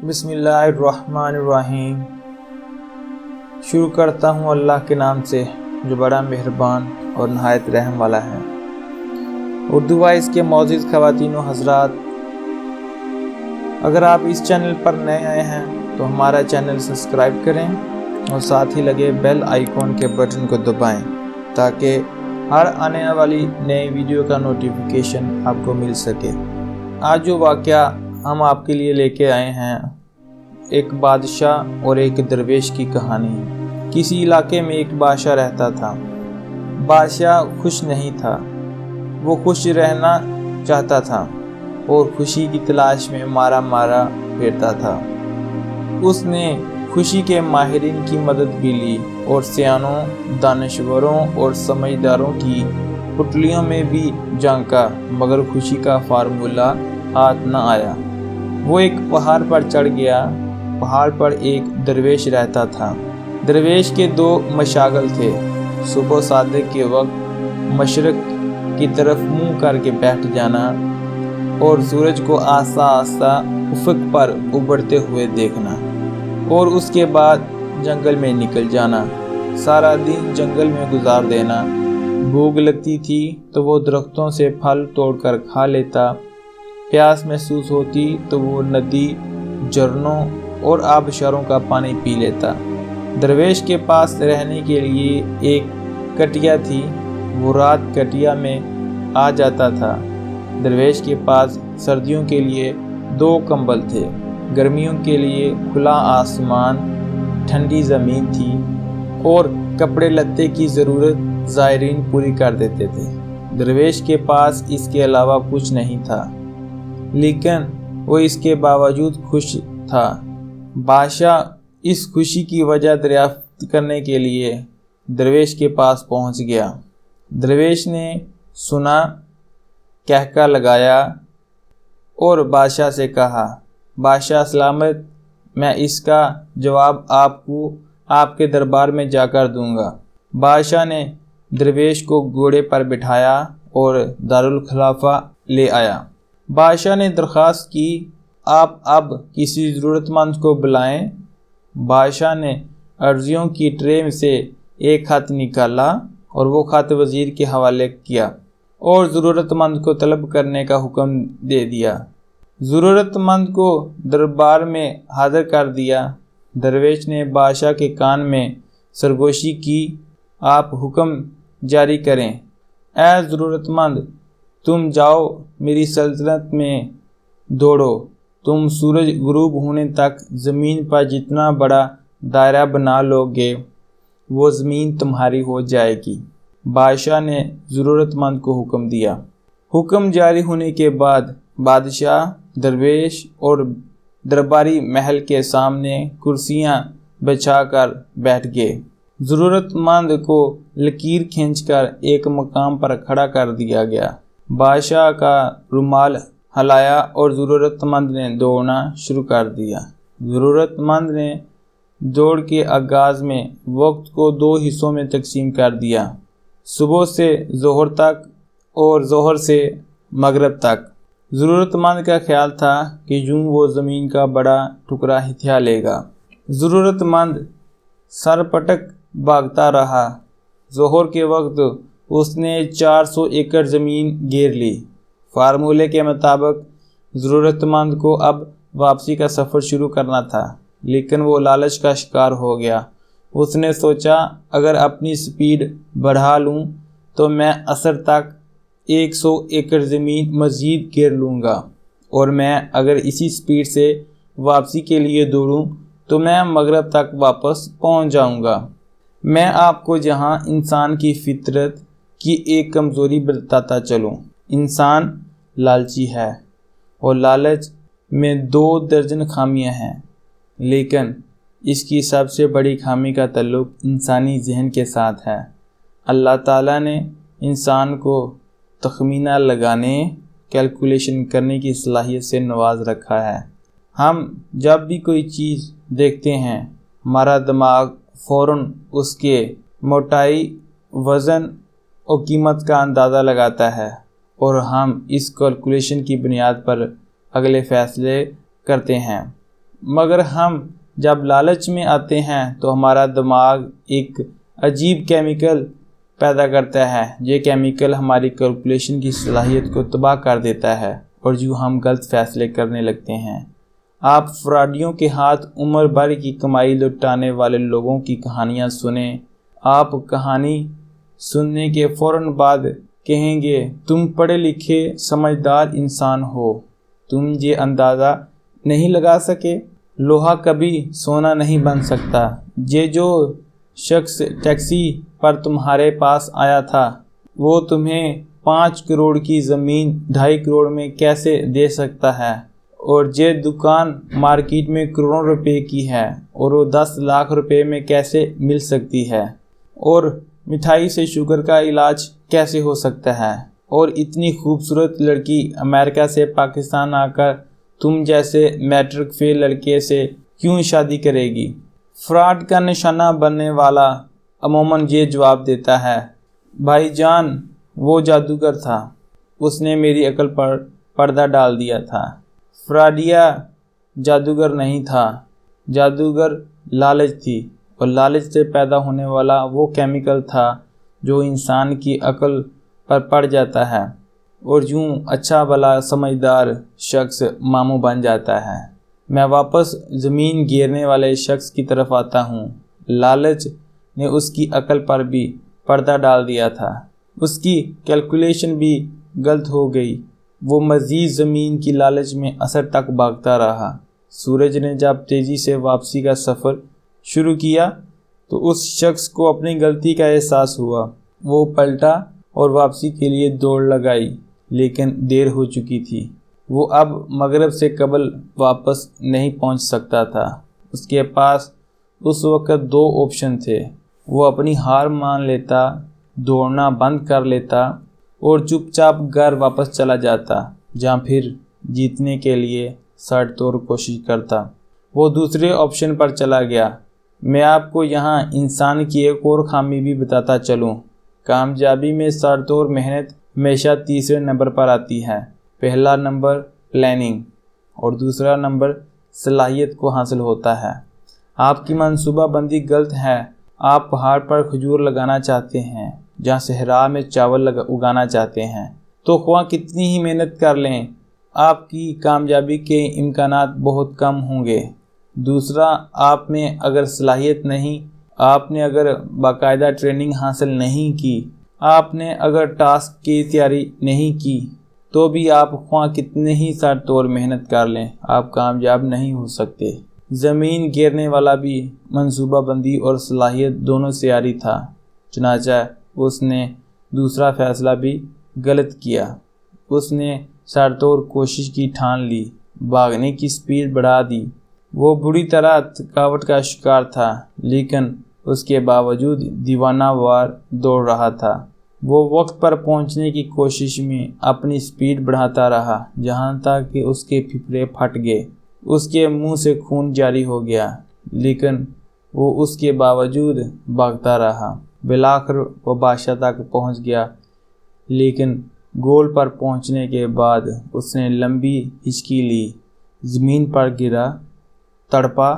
بسم اللہ الرحمن الرحیم۔ شروع کرتا ہوں اللہ کے نام سے جو بڑا مہربان اور نہایت رحم والا ہے۔ اردو وائس کے معزز خواتین و حضرات، اگر آپ اس چینل پر نئے آئے ہیں تو ہمارا چینل سبسکرائب کریں اور ساتھ ہی لگے بیل آئیکن کے بٹن کو دبائیں تاکہ ہر آنے والی نئی ویڈیو کا نوٹیفیکیشن آپ کو مل سکے۔ آج جو واقعہ ہم آپ کے لیے لے کے آئے ہیں، ایک بادشاہ اور ایک درویش کی کہانی ہے۔ کسی علاقے میں ایک بادشاہ رہتا تھا۔ بادشاہ خوش نہیں تھا، وہ خوش رہنا چاہتا تھا اور خوشی کی تلاش میں مارا پھرتا تھا۔ اس نے خوشی کے ماہرین کی مدد بھی لی اور سیانوں، دانشوروں اور سمجھداروں کی پٹلیوں میں بھی جھانکا، مگر خوشی کا فارمولہ ہاتھ نہ آیا۔ وہ ایک پہاڑ پر چڑھ گیا۔ پہاڑ پر ایک درویش رہتا تھا۔ درویش کے دو مشاغل تھے، صبح صادق کے وقت مشرق کی طرف منہ کر کے بیٹھ جانا اور سورج کو آہستہ آہستہ افق پر ابھرتے ہوئے دیکھنا، اور اس کے بعد جنگل میں نکل جانا، سارا دن جنگل میں گزار دینا۔ بھوک لگتی تھی تو وہ درختوں سے پھل توڑ کر کھا لیتا، پیاس محسوس ہوتی تو وہ ندی، جھرنوں اور آبشاروں کا پانی پی لیتا۔ درویش کے پاس رہنے کے لیے ایک کٹیا تھی، وہ رات کٹیا میں آ جاتا تھا۔ درویش کے پاس سردیوں کے لیے 2 کمبل تھے، گرمیوں کے لیے کھلا آسمان، ٹھنڈی زمین تھی، اور کپڑے لتے کی ضرورت زائرین پوری کر دیتے تھے۔ درویش کے پاس اس کے علاوہ کچھ نہیں تھا، لیکن وہ اس کے باوجود خوش تھا۔ بادشاہ اس خوشی کی وجہ دریافت کرنے کے لیے درویش کے پاس پہنچ گیا۔ درویش نے سنا، کہکا لگایا اور بادشاہ سے کہا، بادشاہ سلامت، میں اس کا جواب آپ کو آپ کے دربار میں جا کر دوں گا۔ بادشاہ نے درویش کو گھوڑے پر بٹھایا اور دارالخلافہ لے آیا۔ بادشاہ نے درخواست کی، آپ اب کسی ضرورت مند کو بلائیں۔ بادشاہ نے عرضیوں کی ٹرے سے ایک خط نکالا اور وہ خط وزیر کے حوالے کیا اور ضرورت مند کو طلب کرنے کا حکم دے دیا۔ ضرورت مند کو دربار میں حاضر کر دیا۔ درویش نے بادشاہ کے کان میں سرگوشی کی، آپ حکم جاری کریں۔ اے ضرورت مند، تم جاؤ، میری سلطنت میں دوڑو، تم سورج غروب ہونے تک زمین پر جتنا بڑا دائرہ بنا لو گے وہ زمین تمہاری ہو جائے گی۔ بادشاہ نے ضرورت مند کو حکم دیا۔ حکم جاری ہونے کے بعد بادشاہ، درویش اور درباری محل کے سامنے کرسیاں بچھا کر بیٹھ گئے۔ ضرورت مند کو لکیر کھینچ کر ایک مقام پر کھڑا کر دیا گیا۔ بادشاہ کا رومال ہلایا اور ضرورت مند نے دوڑنا شروع کر دیا۔ ضرورت مند نے دوڑ کے آغاز میں وقت کو 2 حصوں میں تقسیم کر دیا، صبح سے ظہر تک اور ظہر سے مغرب تک۔ ضرورت مند کا خیال تھا کہ یوں وہ زمین کا بڑا ٹکڑا ہتھیا لے گا۔ ضرورت مند سر پٹک بھاگتا رہا۔ ظہر کے وقت اس نے 400 ایکڑ زمین گھیر لی۔ فارمولے کے مطابق ضرورت مند کو اب واپسی کا سفر شروع کرنا تھا، لیکن وہ لالچ کا شکار ہو گیا۔ اس نے سوچا، اگر اپنی سپیڈ بڑھا لوں تو میں عصر تک 100 ایکڑ زمین مزید گھیر لوں گا، اور میں اگر اسی سپیڈ سے واپسی کے لیے دوڑوں تو میں مغرب تک واپس پہنچ جاؤں گا۔ میں آپ کو جہاں انسان کی فطرت کی ایک کمزوری بتاتا چلوں۔ انسان لالچی ہے اور لالچ میں 2 درجن خامیاں ہیں، لیکن اس کی سب سے بڑی خامی کا تعلق انسانی ذہن کے ساتھ ہے۔ اللہ تعالیٰ نے انسان کو تخمینہ لگانے، کیلکولیشن کرنے کی صلاحیت سے نواز رکھا ہے۔ ہم جب بھی کوئی چیز دیکھتے ہیں، ہمارا دماغ فوراً اس کے موٹائی، وزن اور قیمت کا اندازہ لگاتا ہے، اور ہم اس کیلکولیشن کی بنیاد پر اگلے فیصلے کرتے ہیں۔ مگر ہم جب لالچ میں آتے ہیں تو ہمارا دماغ ایک عجیب کیمیکل پیدا کرتا ہے۔ یہ کیمیکل ہماری کیلکولیشن کی صلاحیت کو تباہ کر دیتا ہے اور جو ہم غلط فیصلے کرنے لگتے ہیں۔ آپ فراڈیوں کے ہاتھ عمر بھر کی کمائی لٹانے والے لوگوں کی کہانیاں سنیں۔ آپ کہانی سننے کے فوراً بعد کہیں گے تم پڑھے لکھے سمجھدار انسان ہو، تم یہ اندازہ نہیں لگا سکے۔ لوہا کبھی سونا نہیں بن سکتا۔ یہ جو شخص ٹیکسی پر تمہارے پاس آیا تھا وہ تمہیں 5 کروڑ کی زمین 2.5 کروڑ میں کیسے دے سکتا ہے؟ اور یہ دکان مارکیٹ میں کروڑوں روپے کی ہے اور وہ 10 لاکھ روپے میں کیسے مل سکتی ہے؟ اور مٹھائی سے شوگر کا علاج کیسے ہو سکتا ہے؟ اور اتنی خوبصورت لڑکی امریکہ سے پاکستان آ کر تم جیسے میٹرک فیل لڑکے سے کیوں شادی کرے گی؟ فراڈ کا نشانہ بننے والا عموماً یہ جواب دیتا ہے، بھائی جان وہ جادوگر تھا، اس نے میری عقل پر پردہ ڈال دیا تھا۔ فراڈیا جادوگر نہیں تھا، جادوگر لالچ تھی، اور لالچ سے پیدا ہونے والا وہ کیمیکل تھا جو انسان کی عقل پر پڑ جاتا ہے اور یوں اچھا بھلا سمجھدار شخص ماموں بن جاتا ہے۔ میں واپس زمین گیرنے والے شخص کی طرف آتا ہوں۔ لالچ نے اس کی عقل پر بھی پردہ ڈال دیا تھا، اس کی کیلکولیشن بھی غلط ہو گئی۔ وہ مزید زمین کی لالچ میں اثر تک بھاگتا رہا۔ سورج نے جب تیزی سے واپسی کا سفر شروع کیا تو اس شخص کو اپنی غلطی کا احساس ہوا۔ وہ پلٹا اور واپسی کے لیے دوڑ لگائی، لیکن دیر ہو چکی تھی۔ وہ اب مغرب سے قبل واپس نہیں پہنچ سکتا تھا۔ اس کے پاس اس وقت 2 آپشن تھے۔ وہ اپنی ہار مان لیتا، دوڑنا بند کر لیتا اور چپ چاپ گھر واپس چلا جاتا، جہاں پھر جیتنے کے لیے سر توڑ کوشش کرتا۔ وہ دوسرے آپشن پر چلا گیا۔ میں آپ کو یہاں انسان کی ایک اور خامی بھی بتاتا چلوں۔ کامیابی میں سر توڑ محنت ہمیشہ تیسرے نمبر پر آتی ہے۔ پہلا نمبر پلاننگ اور دوسرا نمبر صلاحیت کو حاصل ہوتا ہے۔ آپ کی منصوبہ بندی غلط ہے۔ آپ پہاڑ پر کھجور لگانا چاہتے ہیں جہاں صحرا میں چاول اگانا چاہتے ہیں، تو خواہ کتنی ہی محنت کر لیں آپ کی کامیابی کے امکانات بہت کم ہوں گے۔ دوسرا، آپ میں اگر صلاحیت نہیں، آپ نے اگر باقاعدہ ٹریننگ حاصل نہیں کی، آپ نے اگر ٹاسک کی تیاری نہیں کی، تو بھی آپ خواہ کتنے ہی سر توڑ محنت کر لیں آپ کامیاب نہیں ہو سکتے۔ زمین گیرنے والا بھی منصوبہ بندی اور صلاحیت دونوں سے عاری تھا، چنانچہ اس نے دوسرا فیصلہ بھی غلط کیا۔ اس نے سر توڑ کوشش کی ٹھان لی، بھاگنے کی سپیڈ بڑھا دی۔ وہ بری طرح تھکاوٹ کا شکار تھا، لیکن اس کے باوجود دیوانہ وار دوڑ رہا تھا۔ وہ وقت پر پہنچنے کی کوشش میں اپنی سپیڈ بڑھاتا رہا، جہاں تک کہ اس کے پھپھڑے پھٹ گئے، اس کے منہ سے خون جاری ہو گیا، لیکن وہ اس کے باوجود بھاگتا رہا۔ بالآخر وہ بادشاہ تک پہنچ گیا، لیکن گول پر پہنچنے کے بعد اس نے لمبی ہچکی لی، زمین پر گرا، تڑپا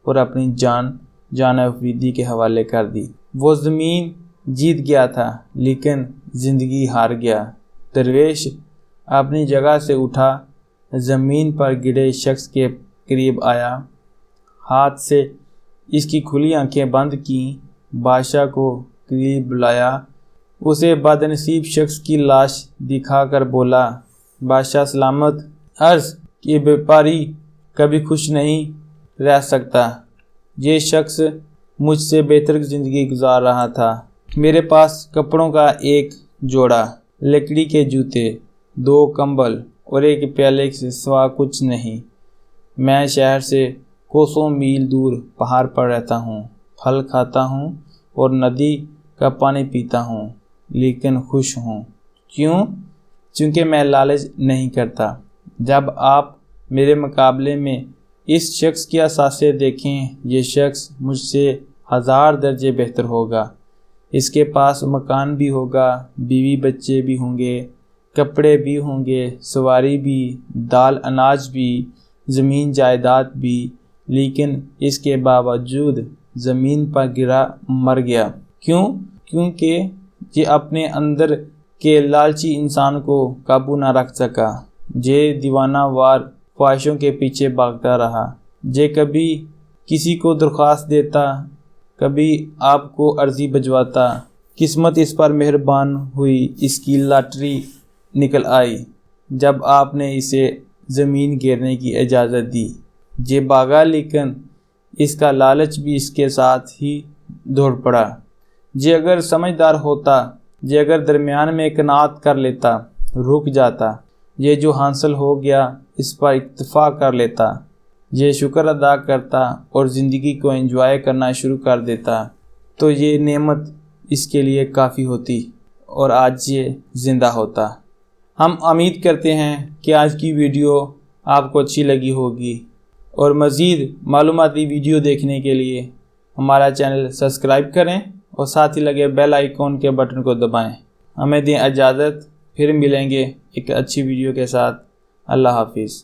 اور اپنی جان افریدی کے حوالے کر دی۔ وہ زمین جیت گیا تھا، لیکن زندگی ہار گیا۔ درویش اپنی جگہ سے اٹھا، زمین پر گرے شخص کے قریب آیا، ہاتھ سے اس کی کھلی آنکھیں بند کیں، بادشاہ کو قریب بلایا، اسے بدنصیب شخص کی لاش دکھا کر بولا، بادشاہ سلامت۔ عرض کہ بیپاری کبھی خوش نہیں رہ سکتا۔ یہ شخص مجھ سے بہتر زندگی گزار رہا تھا۔ میرے پاس کپڑوں کا ایک جوڑا، لکڑی کے جوتے، 2 کمبل اور ایک پیالے کے سوا کچھ نہیں۔ میں شہر سے کوسوں میل دور پہاڑ پر رہتا ہوں، پھل کھاتا ہوں اور ندی کا پانی پیتا ہوں، لیکن خوش ہوں۔ کیوں؟ چونکہ میں لالچ نہیں کرتا۔ جب آپ میرے مقابلے میں اس شخص کے اثاثے دیکھیں، یہ شخص مجھ سے 1000 درجے بہتر ہوگا۔ اس کے پاس مکان بھی ہوگا، بیوی بچے بھی ہوں گے، کپڑے بھی ہوں گے، سواری بھی، دال اناج بھی، زمین جائیداد بھی، لیکن اس کے باوجود زمین پر گرا مر گیا۔ کیونکہ یہ اپنے اندر کے لالچی انسان کو قابو نہ رکھ سکا۔ یہ دیوانہ وار خواہشوں کے پیچھے بھاگتا رہا۔ یہ کبھی کسی کو درخواست دیتا، کبھی آپ کو عرضی بھجواتا۔ قسمت اس پر مہربان ہوئی، اس کی لاٹری نکل آئی جب آپ نے اسے زمین گرنے کی اجازت دی۔ یہ بھاگا، لیکن اس کا لالچ بھی اس کے ساتھ ہی دوڑ پڑا۔ یہ اگر سمجھدار ہوتا، یہ اگر درمیان میں قناعت کر لیتا، رک جاتا، یہ جو حاصل ہو گیا اس پر اکتفا کر لیتا، یہ شکر ادا کرتا اور زندگی کو انجوائے کرنا شروع کر دیتا، تو یہ نعمت اس کے لیے کافی ہوتی اور آج یہ زندہ ہوتا۔ ہم امید کرتے ہیں کہ آج کی ویڈیو آپ کو اچھی لگی ہوگی، اور مزید معلوماتی ویڈیو دیکھنے کے لیے ہمارا چینل سبسکرائب کریں اور ساتھ ہی لگے بیل آئیکن کے بٹن کو دبائیں۔ ہمیں دیں اجازت، پھر ملیں گے ایک اچھی ویڈیو کے ساتھ۔ اللہ حافظ۔